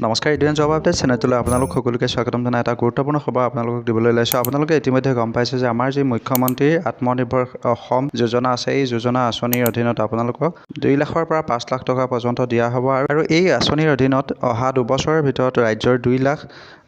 নমস্কাৰ, Indian job update চেনেলটোলৈ আপোনালোক সকলোকে স্বাগতম জনাই এটা গুৰুত্বপূৰ্ণ খবৰ আপোনালোকক দিবলৈ ওলাইছোঁ। আপোনালোকে ইতিমধ্যে গম পাইছে যে আমাৰ যি মুখ্যমন্ত্ৰীৰ আত্মনিৰ্ভৰ অসম যোজনা আছে, এই যোজনা আঁচনিৰ অধীনত আপোনালোকক 2 লাখৰ পৰা 5 লাখ টকা পৰ্যন্ত দিয়া হ'ব। আৰু এই আঁচনিৰ অধীনত অহা 2 বছৰৰ ভিতৰত ৰাজ্যৰ 2 লাখ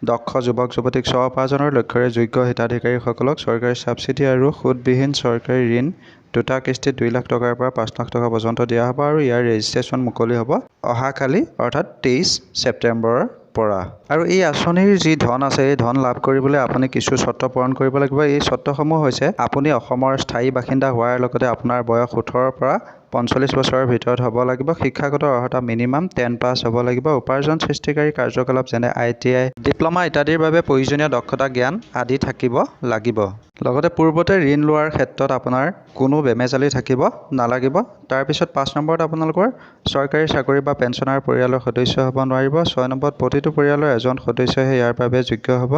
দক্ষ যুৱক যুৱতীক স্ব-উপাৰ্জনৰ লক্ষ্যৰে যোগ্য হিতাধিকাৰীসকলক চৰকাৰী ছাবচিডি আৰু সুদবিহীন চৰকাৰী ঋণ 2টা কিস্তিত 2 লাখ টকাৰ পৰা 5 লাখ টকা পৰ্যন্ত দিয়া হ'ব। আৰু ইয়াৰ ৰেজিষ্ট্ৰেশ্যন মুকলি হ'ব অহাকালি অৰ্থাৎ 23 ছেপ্টেম্বৰৰ পৰা। আৰু এই আঁচনিৰ যি ধন আছে, এই ধন লাভ কৰিবলৈ আপুনি কিছু চৰ্ত পূৰণ কৰিব লাগিব। এই চৰ্তসমূহ হৈছে আপুনি অসমৰ স্থায়ী বাসিন্দা হোৱাৰ লগতে আপোনাৰ বয়স 18ৰ পৰা 45 বছৰৰ ভিতৰত হ'ব লাগিব। শিক্ষাগত অৰ্হতা মিনিমাম 10 পাছ হ'ব লাগিব। উপাৰ্জন সৃষ্টিকাৰী কাৰ্যকলাপ যেনে ITI, ডিপ্ল'মা ইত্যাদিৰ বাবে প্ৰয়োজনীয় দক্ষতা জ্ঞান আদি থাকিব লাগিব। লগতে পূৰ্বতে ঋণ লোৱাৰ ক্ষেত্ৰত আপোনাৰ কোনো বেমেজালি থাকিব নালাগিব। তাৰপিছত 5 নম্বৰত আপোনালোকৰ চৰকাৰী চাকৰি বা পেঞ্চনাৰ পৰিয়ালৰ সদস্য হ'ব নোৱাৰিব। 6 নম্বৰত প্ৰতিটো পৰিয়ালৰ এজন সদস্যহে ইয়াৰ বাবে যোগ্য হ'ব।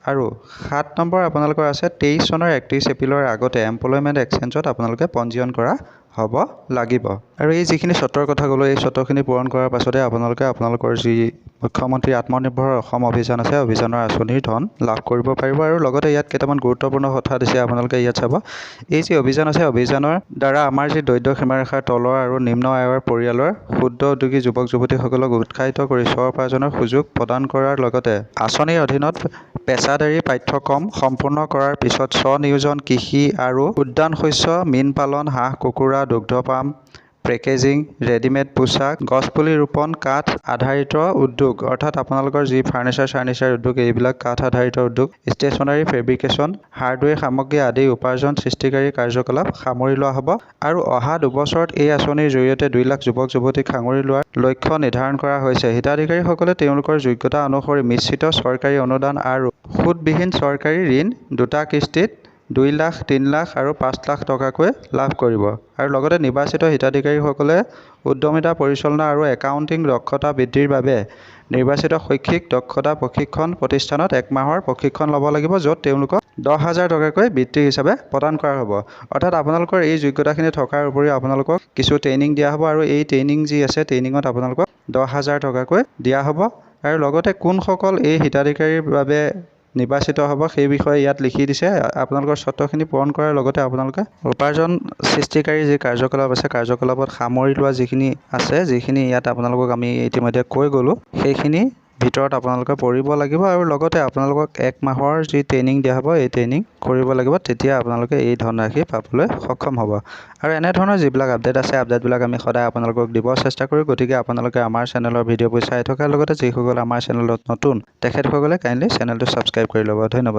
আৰু 7 নম্বৰ আপোনালোকৰ আছে 23 চনৰ 31 এপ্ৰিলৰ আগতে এমপ্লয়মেণ্ট এক্সচেঞ্জত আপোনালোকে পঞ্জীয়ন কৰা হ'ব লাগিব। আৰু এই যিখিনি চৰ্তৰ কথা ক'লোঁ, এই চৰ্তখিনি পূৰণ কৰাৰ পাছতে আপোনালোকৰ যি মুখ্যমন্ত্ৰী আত্মনিৰ্ভৰ অসম অভিযান আছে, অভিযানৰ আঁচনিৰ ধন লাভ কৰিব পাৰিব। আৰু লগতে ইয়াত কেইটামান গুৰুত্বপূৰ্ণ কথা দিছে, আপোনালোকে ইয়াত চাব। এই যি অভিযান আছে, অভিযানৰ দ্বাৰা আমাৰ যি দৰিদ্ৰ সীমাৰেখাৰ তলৰ আৰু নিম্ন আয়ৰ পৰিয়ালৰ ক্ষুদ্ৰ উদ্যোগী যুৱক যুৱতীসকলক উৎসাহিত কৰি স্ব-উপাৰ্জনৰ সুযোগ প্ৰদান কৰাৰ লগতে আঁচনিৰ অধীনত পেছাদাৰী পাঠ্যক্ৰম সম্পূৰ্ণ কৰাৰ পিছত স্ব-নিয়োজন কৃষি আৰু উদ্যান শস্য, মীন পালন, হাঁহ কুকুৰা, দুগ্ধ পাম, পেকেজিং, ৰেডিমেড পোছাক, গছপুলি ৰোপণ, কাঠ আধাৰিত উদ্যোগ অৰ্থাৎ আপোনালোকৰ যি ফাৰ্নিচাৰ উদ্যোগ, এইবিলাক কাঠ আধাৰিত উদ্যোগ, ষ্টেচনাৰী, ফেব্ৰিকেশ্যন, হাৰ্ডৱেৰ সামগ্ৰী আদি উপাৰ্জন সৃষ্টিকাৰী কাৰ্যকলাপ সামৰি লোৱা হ'ব। আৰু অহা 2 বছৰত এই আঁচনিৰ জৰিয়তে 2 লাখ যুৱক যুৱতীক সামৰি লোৱাৰ লক্ষ্য নিৰ্ধাৰণ কৰা হৈছে। হিতাধিকাৰীসকলে তেওঁলোকৰ যোগ্যতা অনুসৰি মিশ্ৰিত চৰকাৰী অনুদান আৰু সুদবিহীন চৰকাৰী ঋণ 2টা কিস্তিত 2 লাখ, 3 লাখ আৰু 5 লাখ টকাকৈ লাভ কৰিব। আৰু লগতে নিৰ্বাচিত হিতাধিকাৰীসকলে উদ্যমিতা পৰিচালনা আৰু একাউণ্টিং দক্ষতা বৃদ্ধিৰ বাবে নিৰ্বাচিত শৈক্ষিক দক্ষতা প্ৰশিক্ষণ প্ৰতিষ্ঠানত 1 মাহৰ প্ৰশিক্ষণ ল'ব লাগিব, য'ত তেওঁলোকক 10,000 টকাকৈ বৃত্তি হিচাপে প্ৰদান কৰা হ'ব। অৰ্থাৎ আপোনালোকৰ এই যোগ্যতাখিনি থকাৰ উপৰিও আপোনালোকক কিছু ট্ৰেইনিং দিয়া হ'ব। আৰু এই ট্ৰেইনিং যি আছে, ট্ৰেইনিঙত আপোনালোকক 10,000 টকাকৈ দিয়া হ'ব। আৰু লগতে কোনসকল এই হিতাধিকাৰীৰ বাবে নিৰ্বাচিত হ'ব সেই বিষয়ে ইয়াত লিখি দিছে। আপোনালোকৰ চৰ্তখিনি পূৰণ কৰাৰ লগতে আপোনালোকে উপাৰ্জন সৃষ্টিকাৰী যি কাৰ্যকলাপ আছে, কাৰ্যকলাপত সামৰি লোৱা যিখিনি ইয়াত আপোনালোকক আমি ইতিমধ্যে কৈ গ'লোঁ, সেইখিনি ভিতৰত আপোনালোকে পৰিব লাগিব। আৰু লগতে আপোনালোকক 1 মাহৰ যি ট্ৰেইনিং দিয়া হ'ব, এই ট্ৰেইনিং কৰিব লাগিব, তেতিয়া আপোনালোকে এই ধনৰাশি পাবলৈ সক্ষম হ'ব। আৰু এনেধৰণৰ যিবিলাক আপডেট আছে, আপডেটবিলাক আমি সদায় আপোনালোকক দিব চেষ্টা কৰোঁ। গতিকে আপোনালোকে আমাৰ চেনেলৰ ভিডিঅ'বোৰ চাই থকাৰ লগতে যিসকল আমাৰ চেনেলত নতুন তেখেতসকলে কাইণ্ডলি চেনেলটো ছাবস্ক্ৰাইব কৰি ল'ব। ধন্যবাদ।